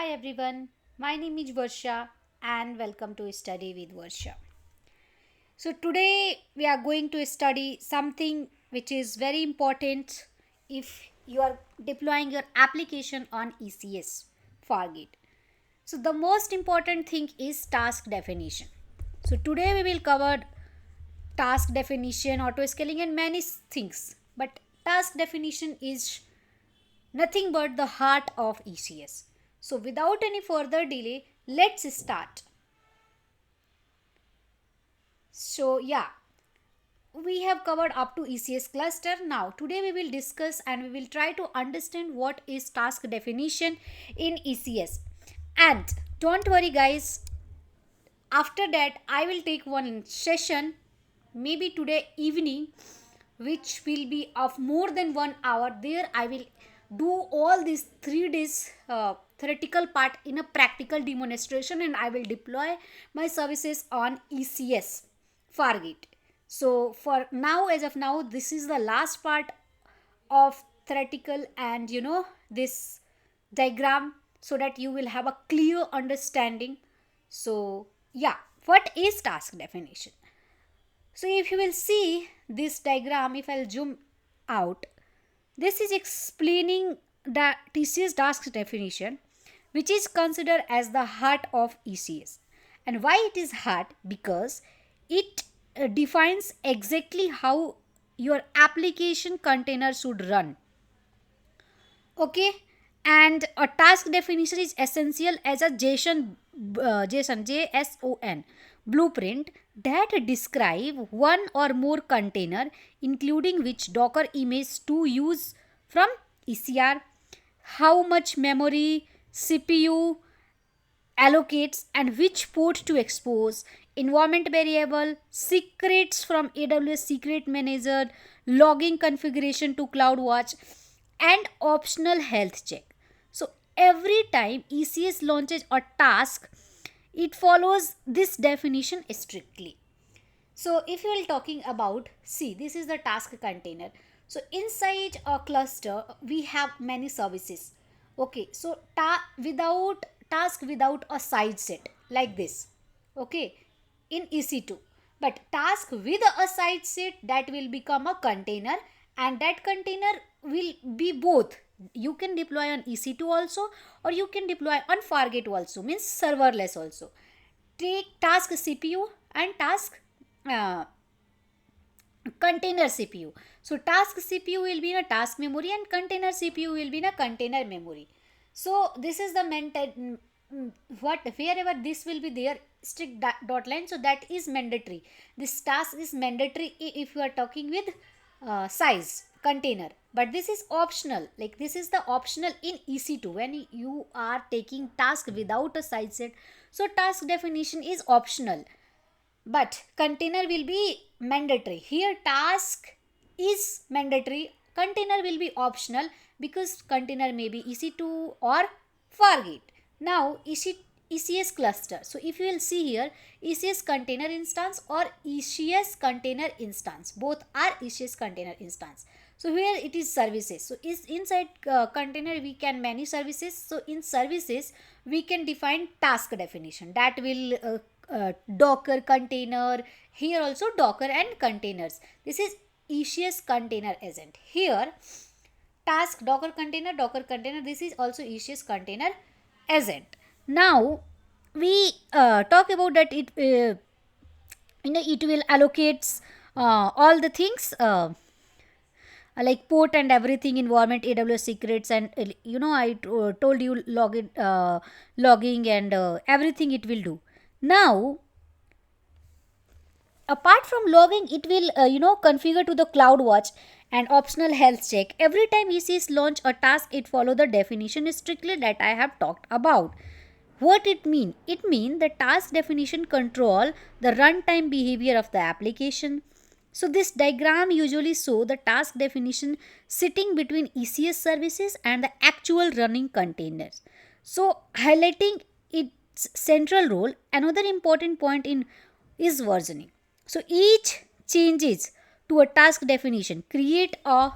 Hi everyone, my name is Varsha and welcome to Study with Varsha. So today we are going to study something which is very important if you are deploying your application on ECS Fargate. So the most important thing is task definition. So today we will cover task definition, auto scaling and many things. But task definition is nothing but the heart of ECS. So without any further delay, let's start. So yeah, we have covered up to ECS cluster. Now today we will discuss and we will try to understand what is task definition in ECS. And don't worry guys, after that I will take one session maybe today evening which will be of more than 1 hour. There I will do all these 3 days theoretical part in a practical demonstration and I will deploy my services on ECS Fargate. So for now, as of now, this is the last part of theoretical and this diagram so that you will have a clear understanding. So yeah, what is task definition? So if you will see this diagram, if I'll zoom out, this is explaining the TCS task definition, which is considered as the heart of ECS. And why it is heart? Because it defines exactly how your application container should run. Okay, and a task definition is essential as a JSON blueprint that describe one or more container, including which Docker image to use from ECR, how much memory CPU allocates and which port to expose, environment variable, secrets from AWS secret manager, logging configuration to CloudWatch, and optional health check. So every time ECS launches a task, it follows this definition strictly. So if you are talking about, see, this is the task container. So inside a cluster we have many services. Okay, so without task without a side set like this. Okay, in EC2, but task with a side set, that will become a container, and that container will be both. You can deploy on EC2 also, or you can deploy on Fargate also, means serverless also. Take task CPU and task uh, container CPU. So task CPU will be in a task memory and container CPU will be in a container memory. So this is the what wherever this will be there strict dot line, so that is mandatory. This task is mandatory if you are talking with size container, but this is optional. Like this is the optional in EC2 when you are taking task without a size set. So task definition is optional, but container will be mandatory. Here task is mandatory, container will be optional, because container may be EC2 or Fargate. Now ECS cluster. So if you will see here, ECS container instance or ECS container instance, both are ECS container instance. So here it is services. So is inside container we can manage services. So in services we can define task definition, that will Docker container. Here also Docker and containers. This is ECS container agent. Here task Docker container. This is also ECS container agent. Now we talk about that it it will allocates all the things like port and everything, environment, AWS secrets, and I told you logging and everything it will do. Now apart from logging, it will configure to the CloudWatch and optional health check. Every time ECS launch a task, it follow the definition strictly that I have talked about. What it mean? It mean the task definition control the runtime behavior of the application. So this diagram usually show the task definition sitting between ECS services and the actual running containers. So highlighting its central role. Another important point in is versioning. So each changes to a task definition create a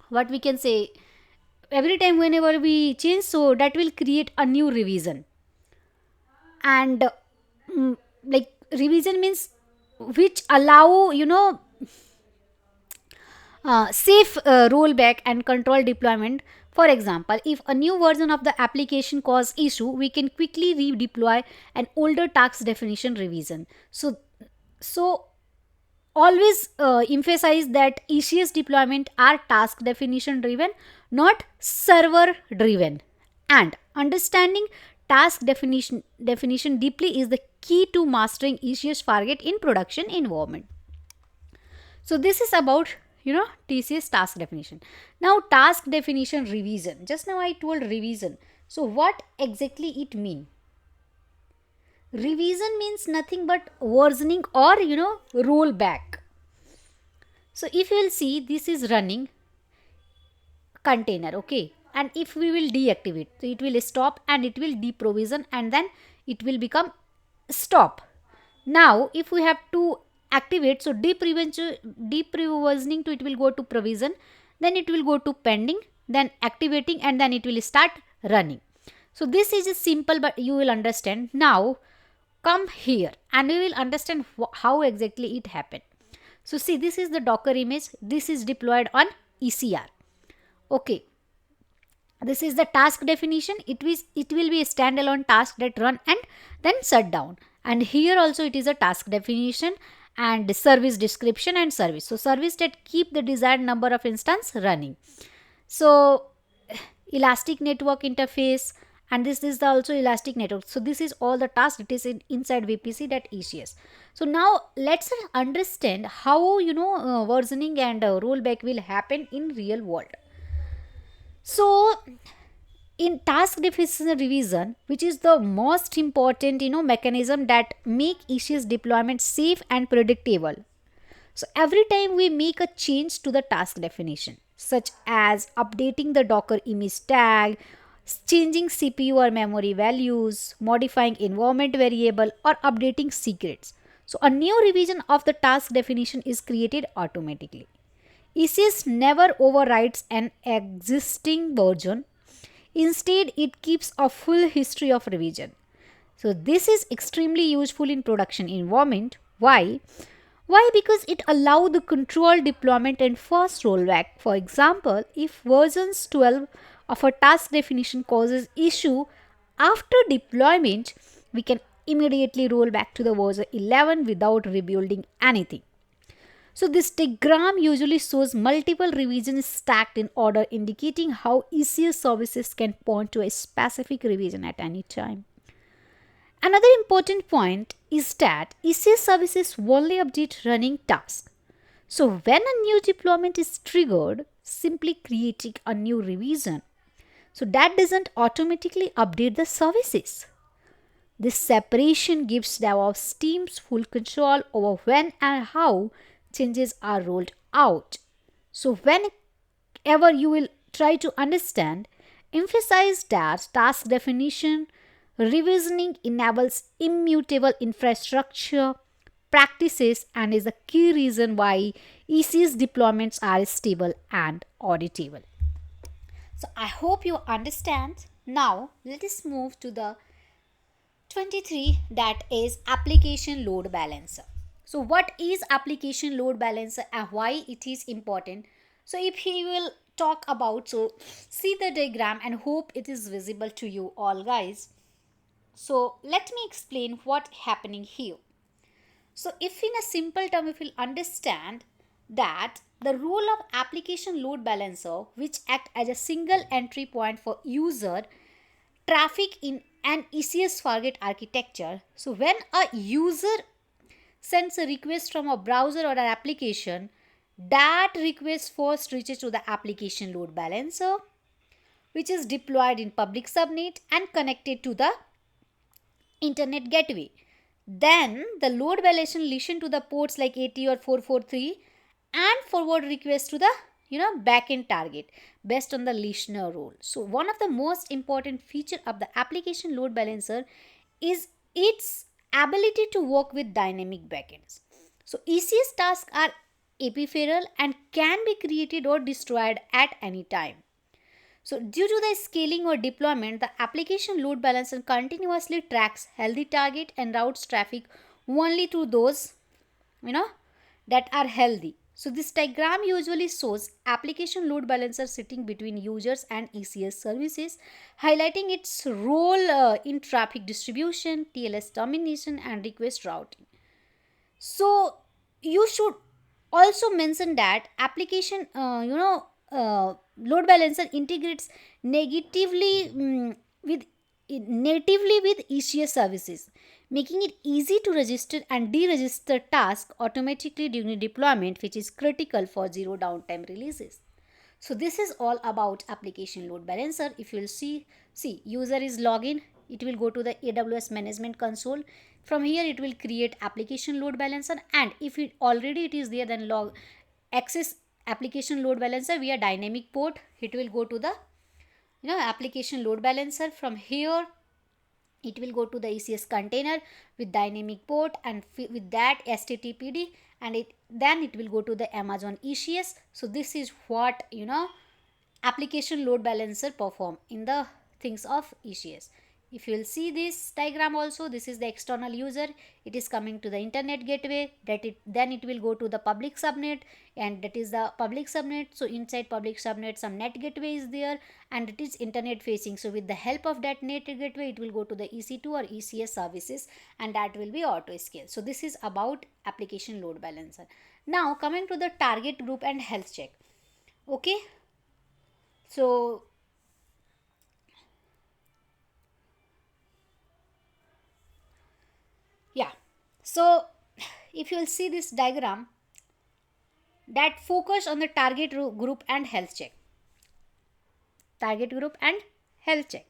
what we can say every time whenever we change, so that will create a new revision. And like revision means which allow safe rollback and control deployment. For example, if a new version of the application cause issue, we can quickly redeploy an older task definition revision. So always emphasize that ECS deployment are task definition driven, not server driven. And understanding task definition deeply is the key to mastering ECS Fargate in production environment. So this is about TCS task definition. Now task definition revision. Just now I told revision. So what exactly it mean? Revision means nothing but versioning or rollback. So if you will see, this is running container, okay, and if we will deactivate, so it will stop and it will deprovision and then it will become stop. Now if we have to activate, so deprovisioning to it will go to provision, then it will go to pending, then activating, and then it will start running. So this is simple, but you will understand. Now come here and we will understand how exactly it happened. So see, this is the Docker image. This is deployed on ECR. Okay. This is the task definition. It will be a standalone task that run and then shut down. And here also it is a task definition and service description and service. So service that keep the desired number of instance running. So elastic network interface, and this is the also elastic network. So this is all the tasks that is inside VPC.ECS. So now let's understand how versioning and rollback will happen in real world. So in task definition revision, which is the most important mechanism that make ECS deployment safe and predictable. So every time we make a change to the task definition, such as updating the Docker image tag, changing CPU or memory values, modifying environment variable, or updating secrets, so a new revision of the task definition is created automatically. ECS never overrides an existing version. Instead, it keeps a full history of revision. So this is extremely useful in production environment. Why? Because it allows the controlled deployment and fast rollback. For example, if versions 12 of a task definition causes issue after deployment, we can immediately roll back to the version 11 without rebuilding anything. So this diagram usually shows multiple revisions stacked in order, indicating how ECS services can point to a specific revision at any time. Another important point is that ECS services only update running tasks. So when a new deployment is triggered, simply creating a new revision, so that doesn't automatically update the services. This separation gives DevOps teams full control over when and how changes are rolled out. So whenever you will try to understand, emphasize that task definition revisioning enables immutable infrastructure practices and is a key reason why ECS deployments are stable and auditable. So I hope you understand. Now let us move to the 23, that is application load balancer. So what is application load balancer and why it is important? So if he will talk about, so see the diagram and hope it is visible to you all guys. So let me explain what happening here. So if in a simple term, if you'll understand that the role of application load balancer, which act as a single entry point for user traffic in an ECS Fargate architecture. So when a user sends a request from a browser or an application, that request first reaches to the application load balancer, which is deployed in public subnet and connected to the internet gateway. Then the load balancer listen to the ports like 80 or 443 and forward request to the backend target based on the listener role. So one of the most important feature of the application load balancer is its ability to work with dynamic backends. So ECS tasks are ephemeral and can be created or destroyed at any time. So due to the scaling or deployment, the application load balancer continuously tracks healthy target and routes traffic only to those, you know, that are healthy. So this diagram usually shows application load balancer sitting between users and ECS services, highlighting its role in traffic distribution, TLS termination, and request routing. So you should also mention that application load balancer integrates negatively with natively with ECS services, making it easy to register and deregister tasks automatically during deployment, which is critical for zero downtime releases. So this is all about application load balancer. If you will see user is login, it will go to the AWS management console. From here it will create application load balancer, and if it already it is there, then log access application load balancer via dynamic port. It will go to the application load balancer. From here it will go to the ECS container with dynamic port, and with that HTTPD, and then it will go to the Amazon ECS. So this is what application load balancer perform in the things of ECS. If you will see this diagram also, this is the external user. It is coming to the internet gateway, then it will go to the public subnet, and that is the public subnet. So inside public subnet some net gateway is there, and it is internet facing. So with the help of that net gateway, it will go to the EC2 or ECS services, and that will be auto scale. So this is about application load balancer. Now coming to the target group and health check. Okay, so yeah, so if you will see this diagram, that focus on the target group and health check. Target group and health check,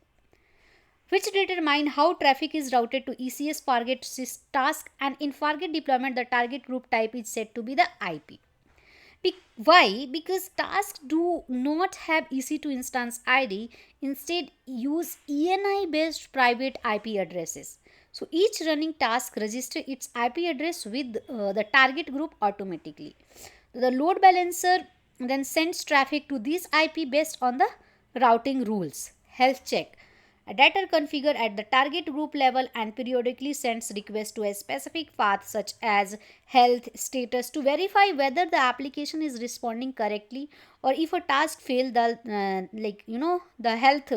which determine how traffic is routed to ECS Fargate task, and in Fargate deployment the target group type is set to be the IP. Why? Because tasks do not have EC2 instance ID, instead use ENI based private IP addresses. So each running task registers its IP address with the target group automatically. The load balancer then sends traffic to this IP based on the routing rules. Health check. A data configured at the target group level and periodically sends requests to a specific path such as health status to verify whether the application is responding correctly, or if a task failed, the health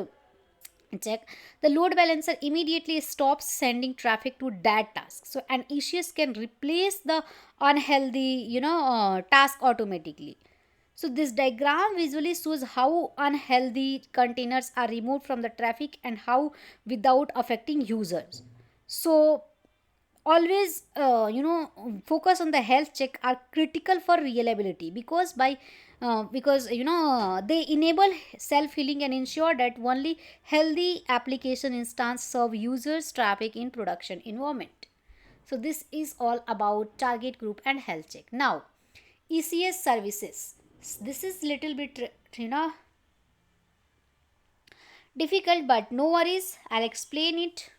check, the load balancer immediately stops sending traffic to that task. So an ECS can replace the unhealthy task automatically. So this diagram visually shows how unhealthy containers are removed from the traffic and how without affecting users. So always focus on the health check are critical for reliability, because they enable self healing and ensure that only healthy application instance serve users traffic in production environment. So this is all about target group and health check. Now ECS services, this is little bit difficult, but no worries, I'll explain it.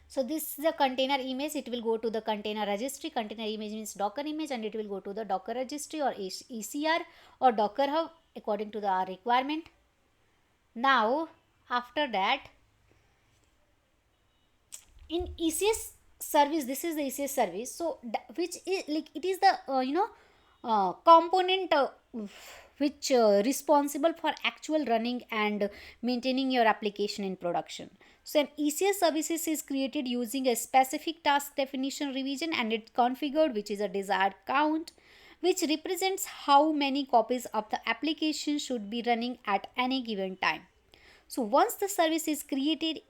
So this is the container image. It will go to the container registry. Container image means Docker image, and it will go to the Docker registry or ECR or Docker hub according to the requirement. Now after that, in ECS service, this is the ECS service. So which is like it is the component which responsible for actual running and maintaining your application in production. So an ECS services is created using a specific task definition revision, and it's configured, which is a desired count, which represents how many copies of the application should be running at any given time. So once the service is created,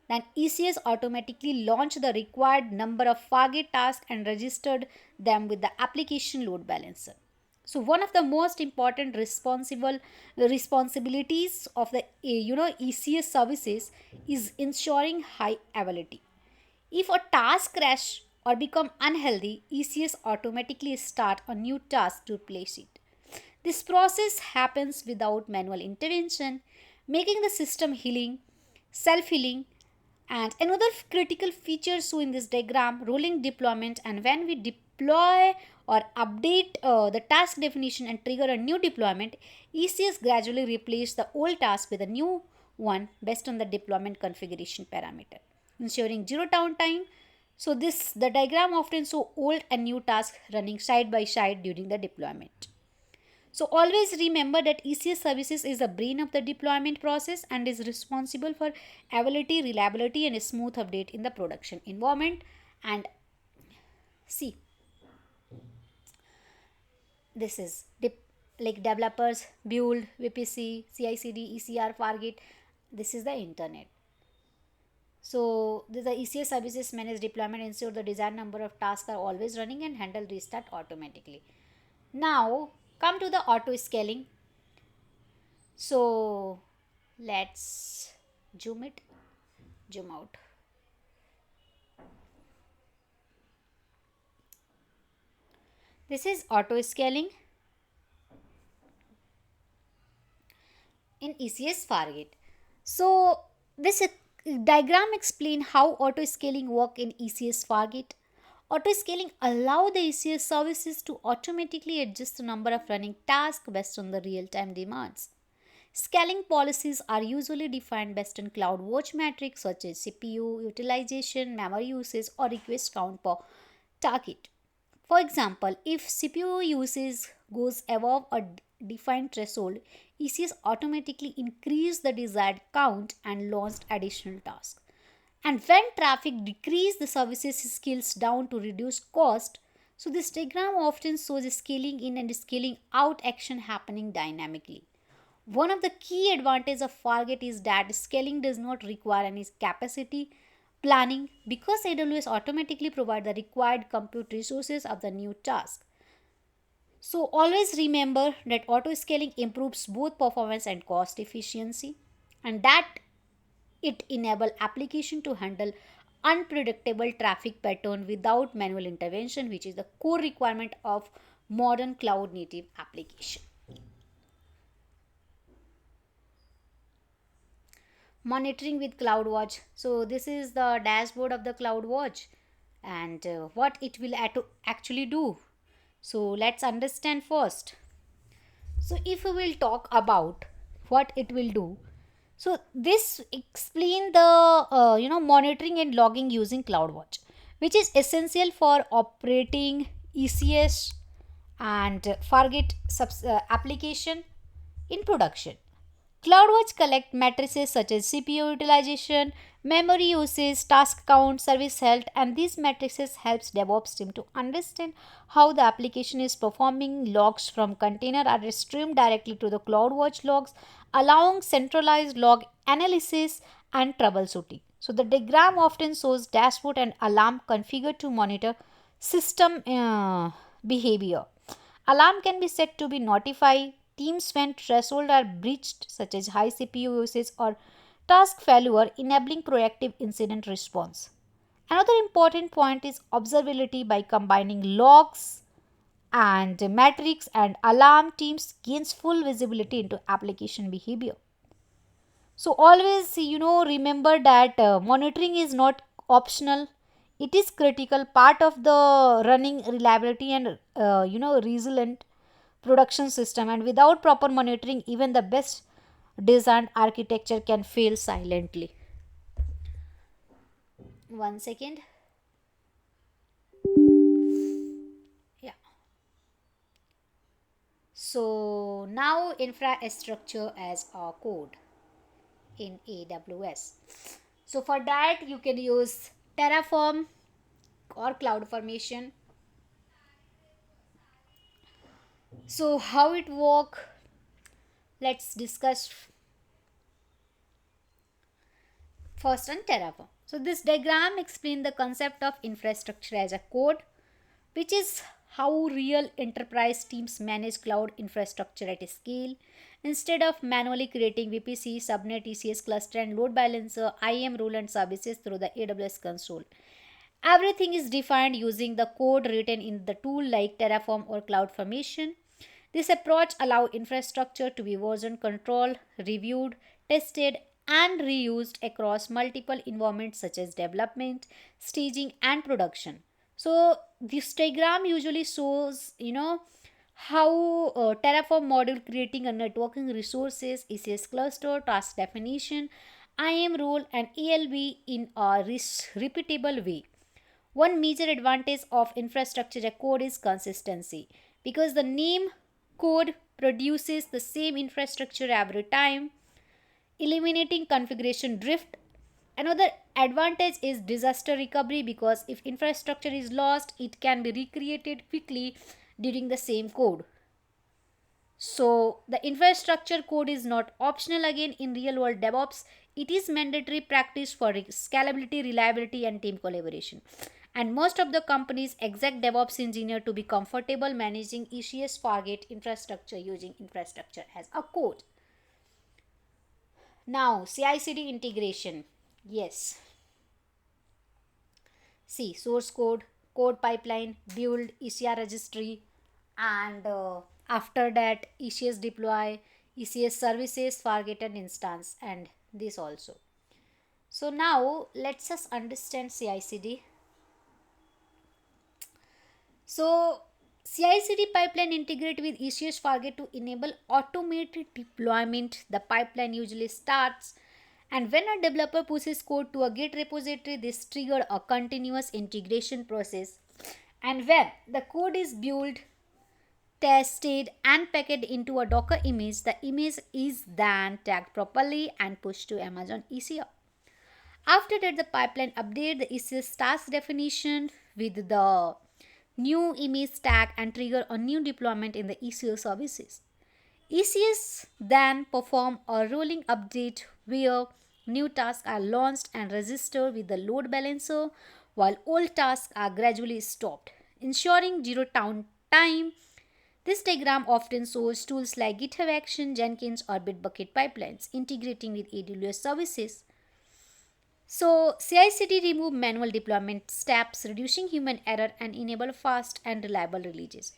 then ECS automatically launch the required number of Fargate tasks and registered them with the application load balancer. So one of the most important responsibilities of the ECS services is ensuring high availability. If a task crash or become unhealthy, ECS automatically start a new task to replace it. This process happens without manual intervention, making the system self-healing. And another critical feature shown in this diagram, rolling deployment, and when we deploy or update the task definition and trigger a new deployment, ECS gradually replaces the old task with a new one based on the deployment configuration parameter, ensuring zero downtime. So the diagram often show old and new tasks running side by side during the deployment. So always remember that ECS services is the brain of the deployment process and is responsible for availability, reliability, and a smooth update in the production environment. And see, this is like developers build VPC, CI/CD, ECR, Fargate. This is the internet. So the ECS services manage deployment, ensure the desired number of tasks are always running, and handle restart automatically. Now come to the auto scaling. So let's zoom out. This is auto scaling in ECS Fargate. So this diagram explain how auto scaling work in ECS Fargate. Auto scaling allow the ECS services to automatically adjust the number of running tasks based on the real-time demands. Scaling policies are usually defined based on CloudWatch metrics such as CPU utilization, memory usage, or request count per target. For example, if CPU usage goes above a defined threshold, ECS automatically increase the desired count and launched additional tasks. And when traffic decrease, the services scales down to reduce cost. So this diagram often shows scaling in and scaling out action happening dynamically. One of the key advantages of Fargate is that scaling does not require any capacity planning because AWS automatically provides the required compute resources of the new task. So always remember that auto scaling improves both performance and cost efficiency, and that it enables application to handle unpredictable traffic pattern without manual intervention, which is the core requirement of modern cloud native application. Monitoring with CloudWatch. So this is the dashboard of the CloudWatch and what it will actually do. So let's understand first. So if we will talk about what it will do, so this explain the monitoring and logging using CloudWatch, which is essential for operating ECS and Fargate application in production. CloudWatch collect matrices such as CPU utilization, memory usage, task count, service health, and these matrices helps DevOps team to understand how the application is performing. Logs from container are streamed directly to the CloudWatch logs, allowing centralized log analysis and troubleshooting. So the diagram often shows dashboard and alarm configured to monitor system behavior. Alarm can be set to be notify teams when thresholds are breached, such as high CPU usage or task failure, enabling proactive incident response. Another important point is observability. By combining logs and metrics and alarm, teams gains full visibility into application behavior. So always remember that monitoring is not optional. It is critical part of the running reliability and resilient production system, and without proper monitoring even the best designed architecture can fail silently. One second. Yeah. So now infrastructure as a code in AWS. So for that you can use Terraform or CloudFormation. So how it work? Let's discuss first on Terraform. So this diagram explains the concept of infrastructure as a code, which is how real enterprise teams manage cloud infrastructure at a scale. Instead of manually creating VPC, subnet, ECS cluster, and load balancer, IAM role and services through the AWS console, everything is defined using the code written in the tool like Terraform or CloudFormation. This approach allows infrastructure to be version controlled, reviewed, tested, and reused across multiple environments such as development, staging, and production. So this diagram usually shows, how Terraform module creating a networking resources, ECS cluster, task definition, IAM role, and ALB in a repeatable way. One major advantage of infrastructure as code is consistency, because the name code produces the same infrastructure every time, eliminating configuration drift. Another advantage is disaster recovery, because if infrastructure is lost, it can be recreated quickly during the same code. So, the infrastructure code is not optional again in real world DevOps. It is mandatory practice for scalability, reliability, and team collaboration. And most of the companies exact DevOps engineer to be comfortable managing ECS Fargate infrastructure using infrastructure as a code. Now, CI/CD integration. Yes. See, source code, code pipeline, build, ECR registry, and after that, ECS deploy, ECS services, Fargate and instance, and this also. So now let's just understand CI/CD. So CI/CD pipeline integrate with ECS Fargate to enable automated deployment. The pipeline usually starts, and when a developer pushes code to a Git repository, this trigger a continuous integration process. And when the code is built, tested, and packaged into a Docker image, the image is then tagged properly and pushed to Amazon ECR. After that, the pipeline update the ECS task definition with the new image tag and trigger a new deployment in the ECS services. ECS then perform a rolling update where new tasks are launched and registered with the load balancer, while old tasks are gradually stopped, ensuring zero downtime. This diagram often shows tools like GitHub Action, Jenkins, or Bitbucket pipelines integrating with AWS services. So, CI/CD remove manual deployment steps, reducing human error and enable fast and reliable releases.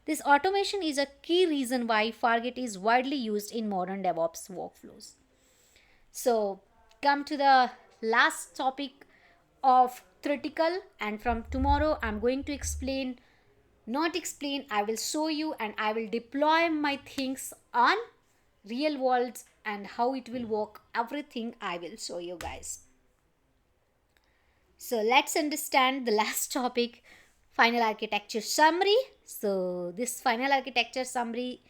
This automation is a key reason why Fargate is widely used in modern DevOps workflows. So, come to the last topic of critical, and from tomorrow I'm going to explain, not explain, I will show you and I will deploy my things on real worlds and how it will work. Everything I will show you guys. So let's understand the last topic, final architecture summary. So this final architecture summary,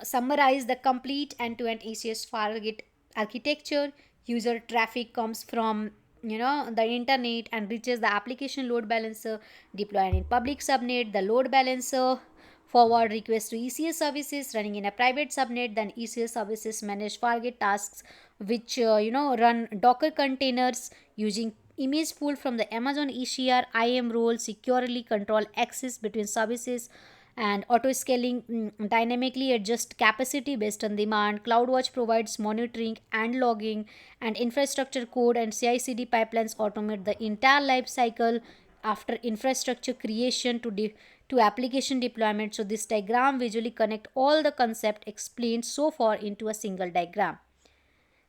summarize the complete end-to-end ECS Fargate architecture. User traffic comes from the internet and reaches the application load balancer, deployed in public subnet. The load balancer forward request to ECS services running in a private subnet. Then ECS services manage Fargate tasks, which run Docker containers using image pool from the Amazon ECR. IAM role securely control access between services and auto scaling, dynamically adjust capacity based on demand. CloudWatch provides monitoring and logging, and infrastructure code and CI/CD pipelines automate the entire life cycle after infrastructure creation to application deployment. So this diagram visually connect all the concept explained so far into a single diagram.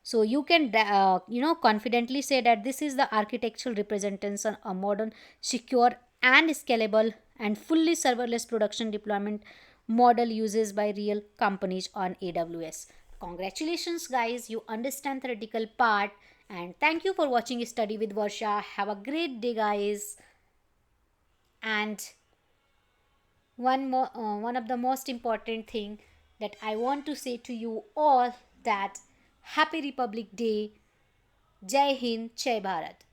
So you can confidently say that this is the architectural representation of a modern, secure, and scalable and fully serverless production deployment model uses by real companies on AWS. Congratulations guys, you understand theoretical part, and thank you for watching Study with Varsha. Have a great day guys. And one of the most important thing that I want to say to you all, that Happy Republic Day. Jai Hind, Jai Bharat.